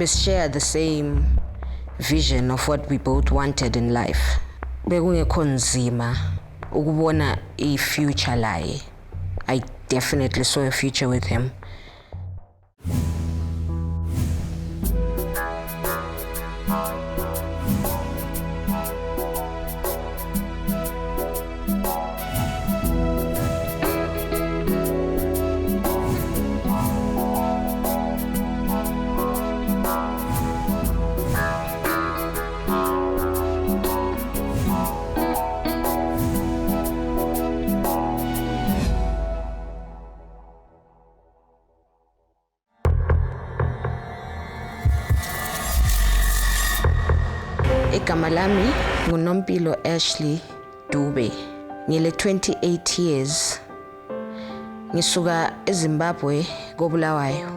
Share the same vision of what we both wanted in life. Bekungekho nzima ukubona i-future laye. I definitely saw a future with him. Igama lami nguNompilo Ashley Dube. Ngile 28 years. Ngisuka eZimbabwe koBulawayo.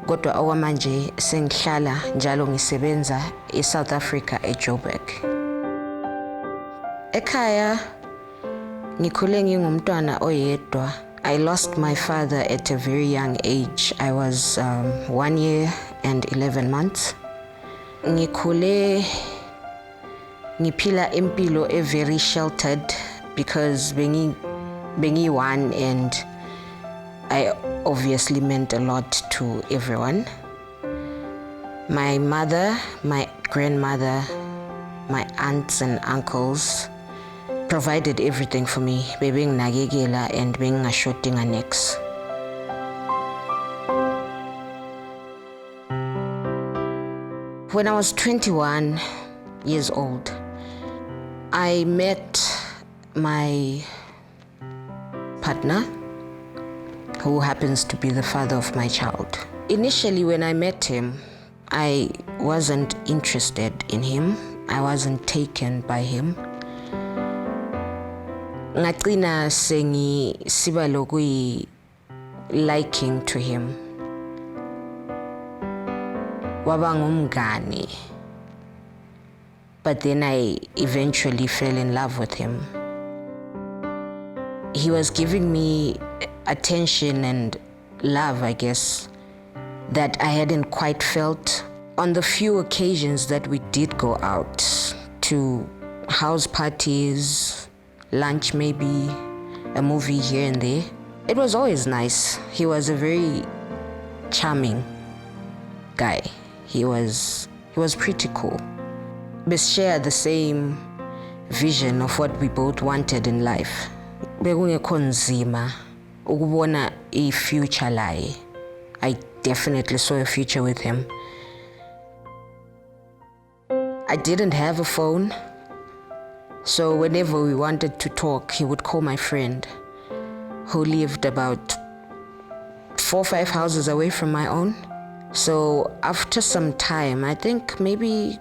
Kodwa okwamanje sengihlala njalo ngisebenza eSouth Africa eJoburg. Ekhaya ngikhule ngingumntwana oyedwa. I lost my father at a very young age. I was 1 year and 11 months. Ngikhule ngiphila impilo very sheltered because bengi one and I obviously meant a lot to everyone. My mother, my grandmother, my aunts and uncles provided everything for me. Bebenginakekela and bengingashoti nganeks. When I was 21 years old, I met my partner, who happens to be the father of my child. Initially, when I met him, I wasn't interested in him. I wasn't taken by him. Ngagcina siba lokuyi liking to him. Waba ngumngani. But then I eventually fell in love with him. He was giving me attention and love, I guess, that I hadn't quite felt on the few occasions that we did go out to house parties, lunch maybe, a movie here and there. It was always nice. He was a very charming guy. He was pretty cool. We share the same vision of what we both wanted in life. Bekungekho nzima ukubona i-future laye. I definitely saw a future with him. I didn't have a phone, so whenever we wanted to talk, he would call my friend, who lived about 4 or 5 houses away from my own. So after some time, I think maybe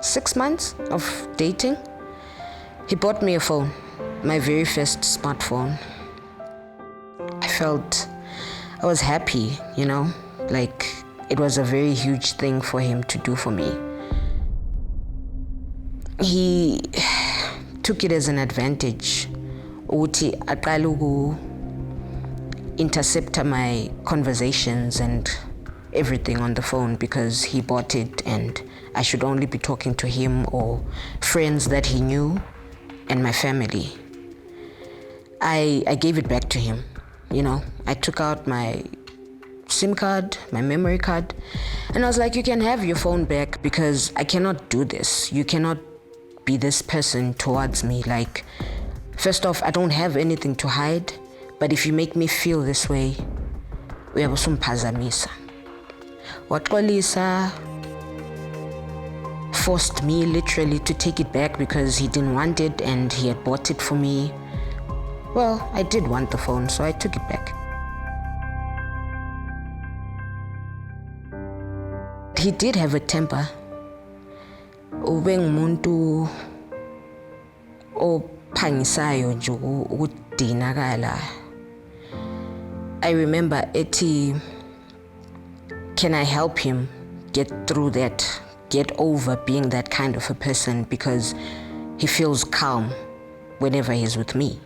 6 months of dating, he bought me a phone, my very first smartphone. I was happy, like it was a very huge thing for him to do for me. He took it as an advantage ukuthi aqala uku intercept my conversations and everything on the phone because he bought it and I should only be talking to him or friends that he knew and my family. I gave it back to him, I took out my SIM card, my memory card, and I was like, you can have your phone back because I cannot do this. You cannot be this person towards me. Like, first off, I don't have anything to hide, but if you make me feel this way, uyabusumphazamisa. Waxolisa forced me literally to take it back because he didn't want it and he had bought it for me. Well, I did want the phone, so I took it back. He did have a temper. Ube ngumuntu ophangisayo nje ukudinakala. I remember ethi, can I help him get through that, get over being that kind of a person because he feels calm whenever he's with me.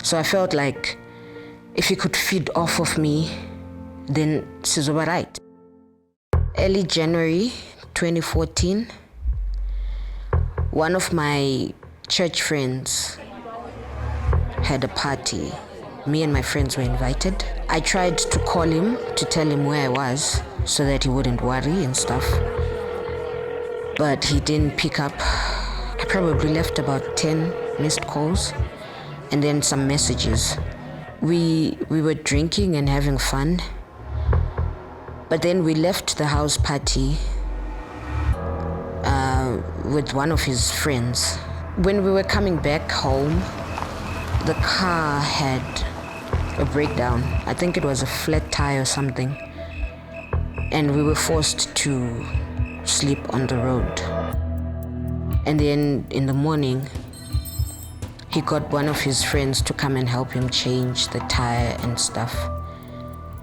So I felt like if he could feed off of me, then sizoba right. Early January 2014, one of my church friends had a party. Me and my friends were invited. I tried to call him to tell him where I was so that he wouldn't worry and stuff, but he didn't pick up. I probably left about 10 missed calls and then some messages. We were drinking and having fun, but then we left the house party with one of his friends. When we were coming back home, the car had a breakdown. I think it was a flat tire or something, and we were forced to sleep on the road. And then in the morning, he got one of his friends to come and help him change the tire and stuff.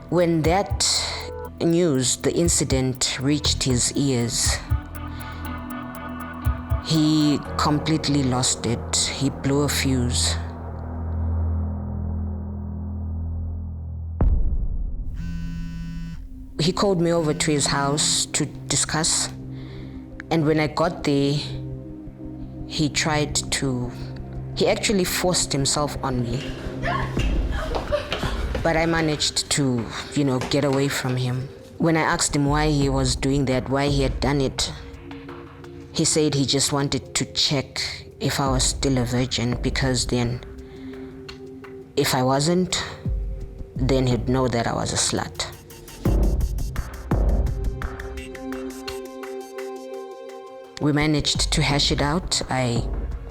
When that news, the incident, reached his ears, he completely lost it. He blew a fuse. He called me over to his house to discuss, and when I got there, he actually forced himself on me. But I managed to, get away from him. When I asked him why he was doing that, why he had done it, he said he just wanted to check if I was still a virgin, because then if I wasn't, then he'd know that I was a slut. We managed to hash it out. I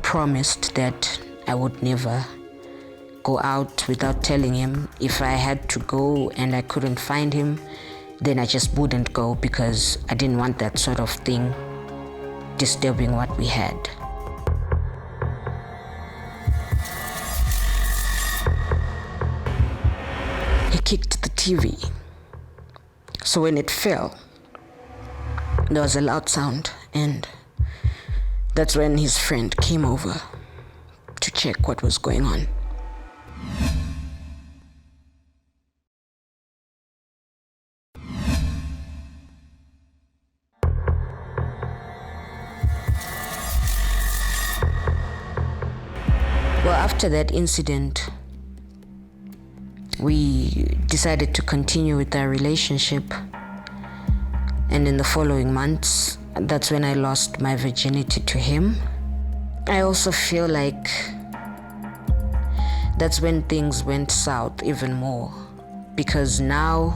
promised that I would never go out without telling him. If I had to go and I couldn't find him, then I just wouldn't go, because I didn't want that sort of thing disturbing what we had. He kicked the TV. So when it fell, there was a loud sound, and that's when his friend came over to check what was going on. Well, after that incident, we decided to continue with our relationship. And in the following months, that's when I lost my virginity to him. I also feel like that's when things went south even more, because now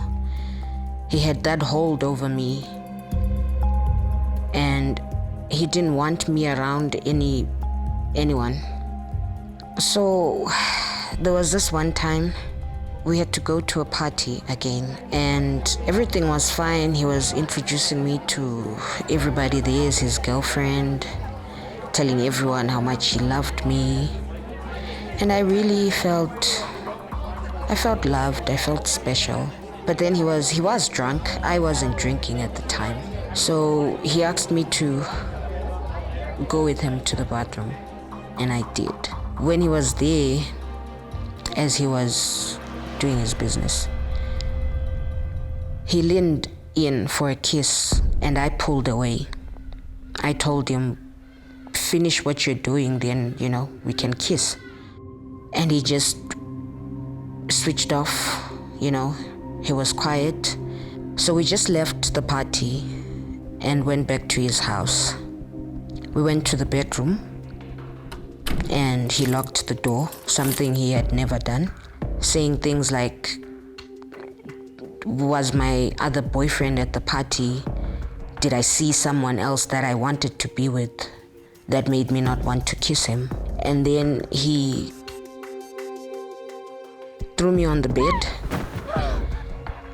he had that hold over me, and he didn't want me around anyone. So there was this one time we had to go to a party again, and everything was fine. He was introducing me to everybody there as his girlfriend, telling everyone how much he loved me. And I really felt loved, I felt special. But then he was drunk. I wasn't drinking at the time. So he asked me to go with him to the bathroom, and I did. When he was there, as he was doing his business, he leaned in for a kiss, and I pulled away. I told him, finish what you're doing, then, we can kiss. And he just switched off, he was quiet. So we just left the party and went back to his house. We went to the bedroom, and he locked the door, something he had never done, saying things like, was my other boyfriend at the party? Did I see someone else that I wanted to be with that made me not want to kiss him? And then he threw me on the bed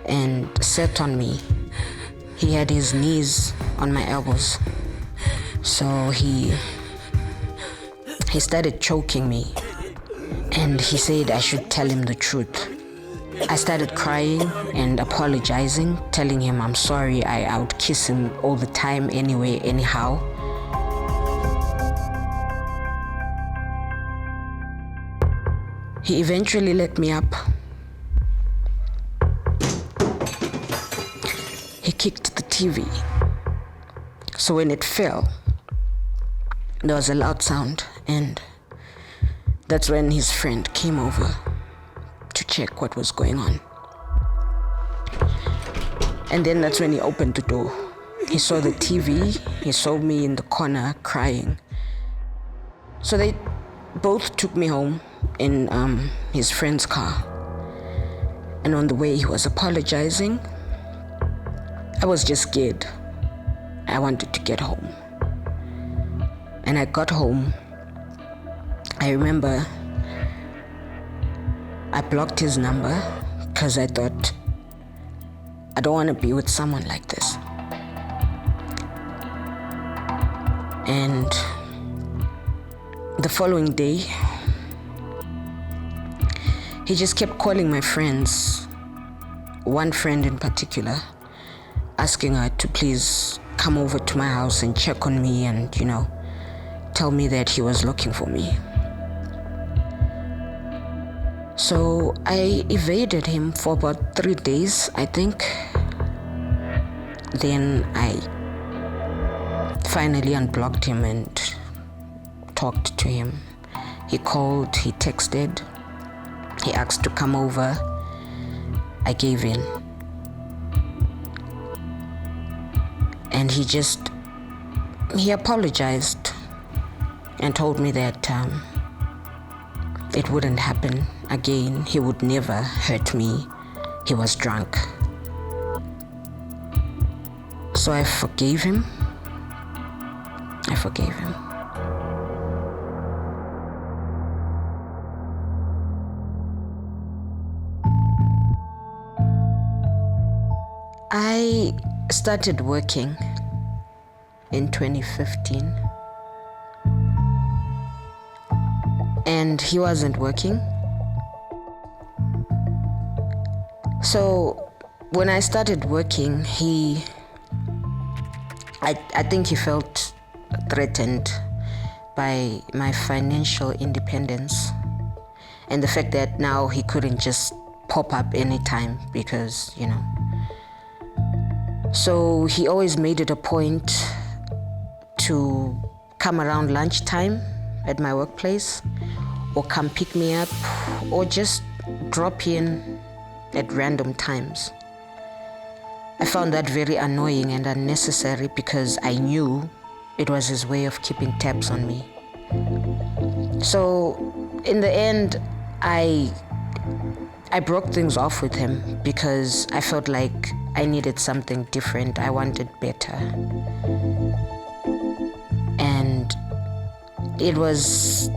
and sat on me. He had his knees on my elbows. So he started choking me, and he said I should tell him the truth. I started crying and apologizing, telling him I'm sorry, I would kiss him all the time anyway, anyhow. He eventually let me up. He kicked the TV. So when it fell, there was a loud sound, and that's when his friend came over to check what was going on. And then that's when he opened the door. He saw the TV, he saw me in the corner crying. So they both took me home in his friend's car. And on the way, he was apologizing. I was just scared. I wanted to get home. And I got home. I remember I blocked his number because I thought, I don't want to be with someone like this. And the following day, he just kept calling my friends, one friend in particular, asking her to please come over to my house and check on me and, tell me that he was looking for me. So I evaded him for about 3 days, I think. Then I finally unblocked him and talked to him. He called, he texted, he asked to come over. I gave in. And he apologized and told me that it wouldn't happen again. He would never hurt me. He was drunk. So I forgave him. I started working in 2015. And he wasn't working. So when I started working, I think he felt threatened by my financial independence and the fact that now he couldn't just pop up anytime because, So he always made it a point to come around lunchtime at my workplace or come pick me up or just drop in at random times. I found that very annoying and unnecessary because I knew it was his way of keeping tabs on me. So in the end, I broke things off with him because I felt like I needed something different. I wanted better. And it was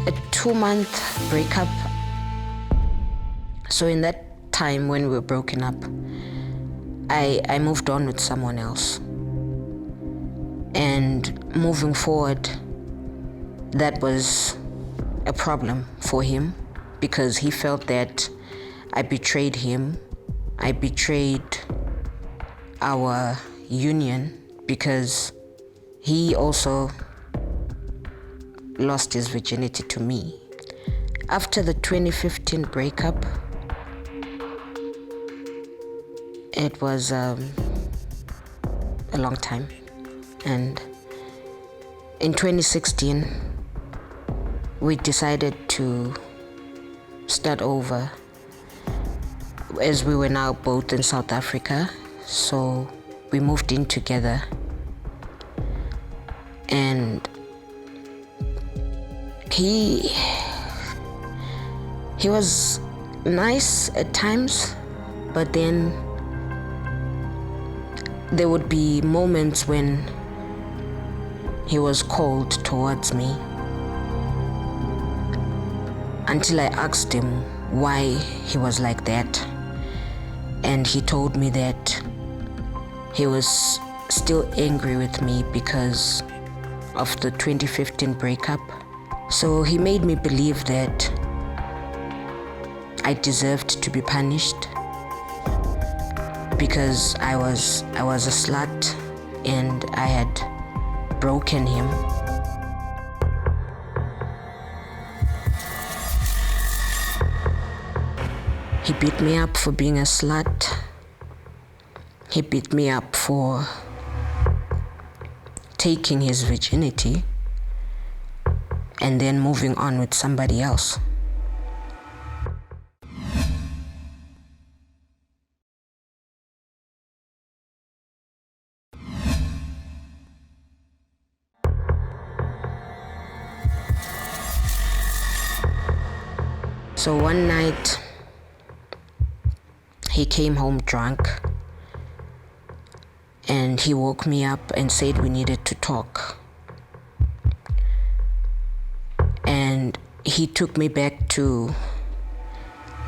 a 2-month breakup. So in that time when we were broken up, I moved on with someone else. And moving forward, that was a problem for him because he felt that I betrayed him. I betrayed our union because he also lost his virginity to me. After the 2015 breakup, it was a long time. And in 2016, we decided to start over as we were now both in South Africa. So we moved in together. And he was nice at times, but then there would be moments when he was cold towards me until I asked him why he was like that. And he told me that he was still angry with me because of the 2015 breakup. So he made me believe that I deserved to be punished because I was a slut and I had broken him. He beat me up for being a slut. He beat me up for taking his virginity and then moving on with somebody else. So one night, he came home drunk and he woke me up and said we needed to talk. And he took me back to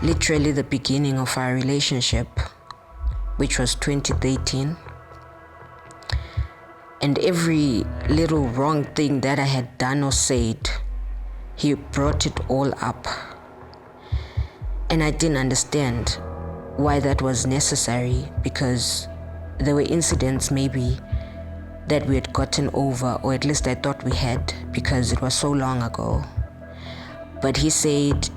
literally the beginning of our relationship, which was 2013. And every little wrong thing that I had done or said, he brought it all up. And I didn't understand why that was necessary, because there were incidents maybe that we had gotten over, or at least I thought we had, because it was so long ago. But he said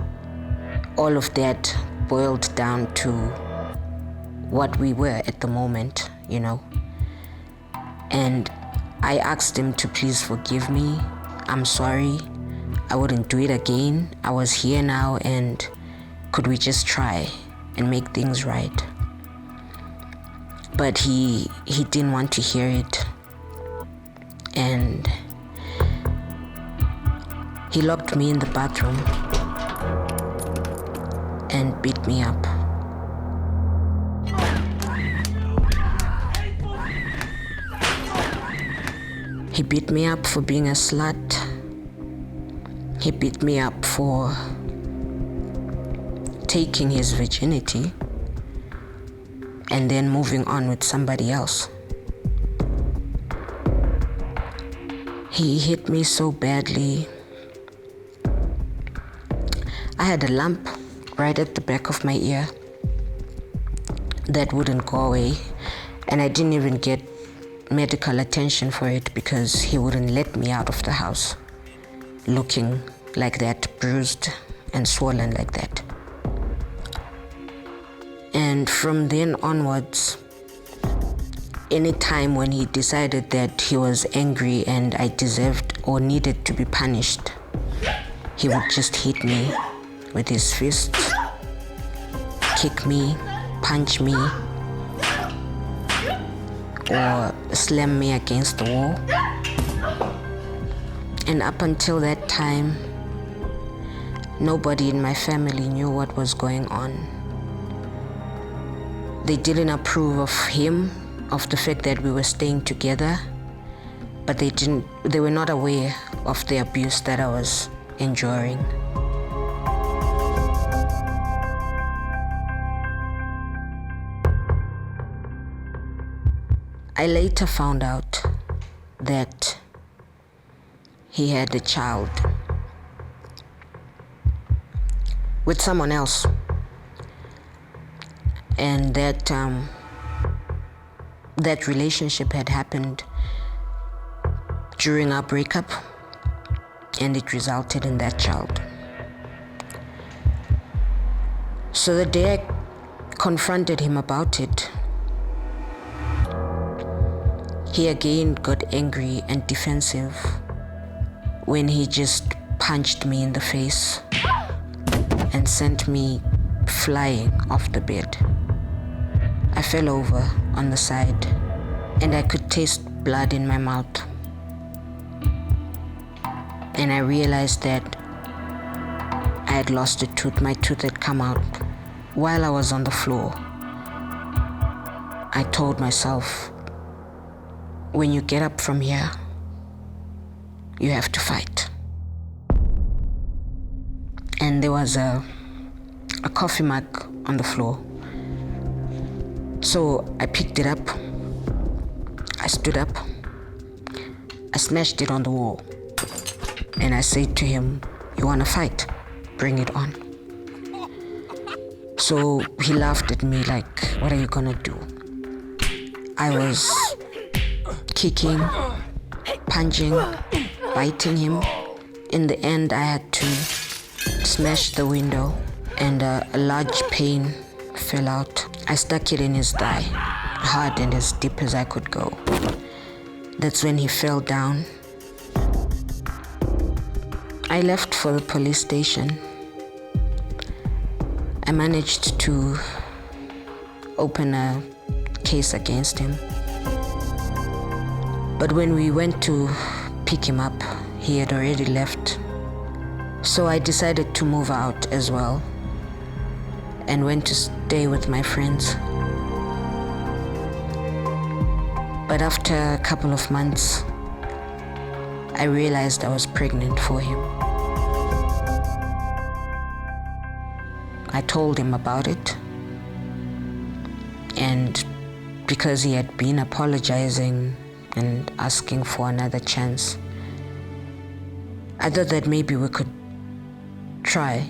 all of that boiled down to what we were at the moment, you know. And I asked him to please forgive me. I'm sorry. I wouldn't do it again. I was here now, and could we just try and make things right? But he didn't want to hear it. And he locked me in the bathroom and beat me up. He beat me up for being a slut. He beat me up for taking his virginity and then moving on with somebody else. He hit me so badly. I had a lump right at the back of my ear that wouldn't go away, and I didn't even get medical attention for it because he wouldn't let me out of the house looking like that, bruised and swollen like that. And from then onwards, any time when he decided that he was angry and I deserved or needed to be punished, he would just hit me with his fists, kick me, punch me, or slam me against the wall. And up until that time, nobody in my family knew what was going on. They didn't approve of him, of the fact that we were staying together, but they were not aware of the abuse that I was enduring. I later found out that he had a child with someone else, and that relationship had happened during our breakup, and it resulted in that child. So the day I confronted him about it, he again got angry and defensive when he just punched me in the face and sent me flying off the bed. I fell over on the side and I could taste blood in my mouth. And I realized that I had lost a tooth. My tooth had come out. While I was on the floor, I told myself, when you get up from here, you have to fight. And there was a coffee mug on the floor. So I picked it up, I stood up, I smashed it on the wall, and I said to him, "You wanna fight? Bring it on." So he laughed at me like, "What are you gonna do?" I was kicking, punching, biting him. In the end, I had to smash the window and a large pane fell out. I stuck it in his thigh hard and as deep as I could go. That's when he fell down. I left for the police station. I managed to open a case against him. But when we went to pick him up, he had already left. So I decided to move out as well and went to stay with my friends. But after a couple of months, I realized I was pregnant for him. I told him about it, and because he had been apologizing and asking for another chance, I thought that maybe we could try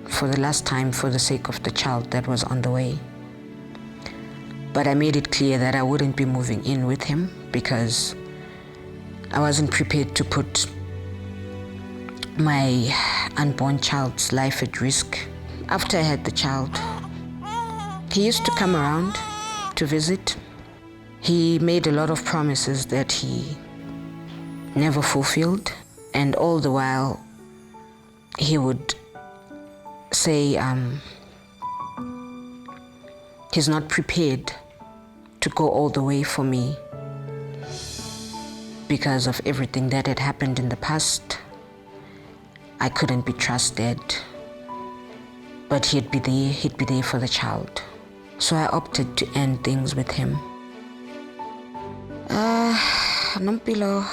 for the last time for the sake of the child that was on the way. But I made it clear that I wouldn't be moving in with him because I wasn't prepared to put my unborn child's life at risk. After I had the child, he used to come around to visit. He made a lot of promises that he never fulfilled, and all the while he would say he's not prepared to go all the way for me because of everything that had happened in the past. I couldn't be trusted, but he'd be there for the child. So I opted to end things with him. Nompilo,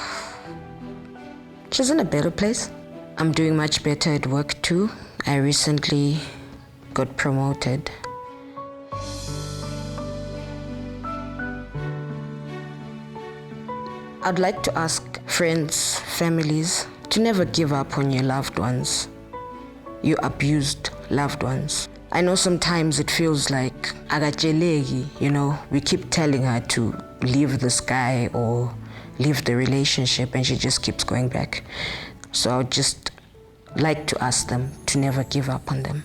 she's in a better place. I'm doing much better at work too. I recently got promoted. I'd like to ask friends, families, to never give up on your loved ones, your abused loved ones. I know sometimes it feels like agajelegi, we keep telling her to leave this guy or leave the relationship, and she just keeps going back. So I would just like to ask them to never give up on them.